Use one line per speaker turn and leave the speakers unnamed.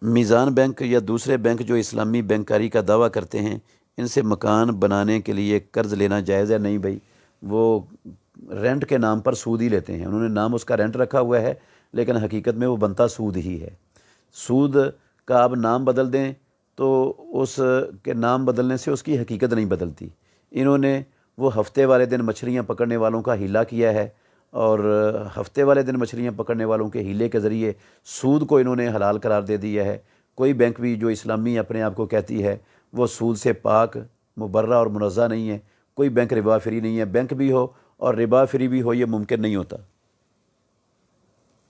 मीज़ान bank या दूसरे bank जो इस्लामी बैंकारी का दावा करते हैं, इनसे मकान बनाने के लिए कर्ज़ लेना जायज़ है? नहीं भाई, वो रेंट के नाम पर सूद ही लेते हैं। उन्होंने नाम उसका रेंट रखा हुआ है, लेकिन हकीकत में वो बनता सूद ही है। सूद का आप नाम बदल दें तो उस के नाम बदलने से उसकी हकीकत नहीं बदलती। इन्होंने वो हफ्ते वाले दिन मछलियाँ पकड़ने वालों का हीला किया है, और हफ्ते वाले दिन मछलियाँ पकड़ने वालों के हीले के ज़रिए सूद को इन्होंने हलाल करार दे दिया है। कोई बैंक भी जो इस्लामी अपने आप को कहती है, वो सूद से पाक, मुबर्रा और मुनज़्ज़ह नहीं है। कोई बैंक रिबा फ्री नहीं है। बैंक भी हो और रिबा फ्री भी हो, ये मुमकिन नहीं होता।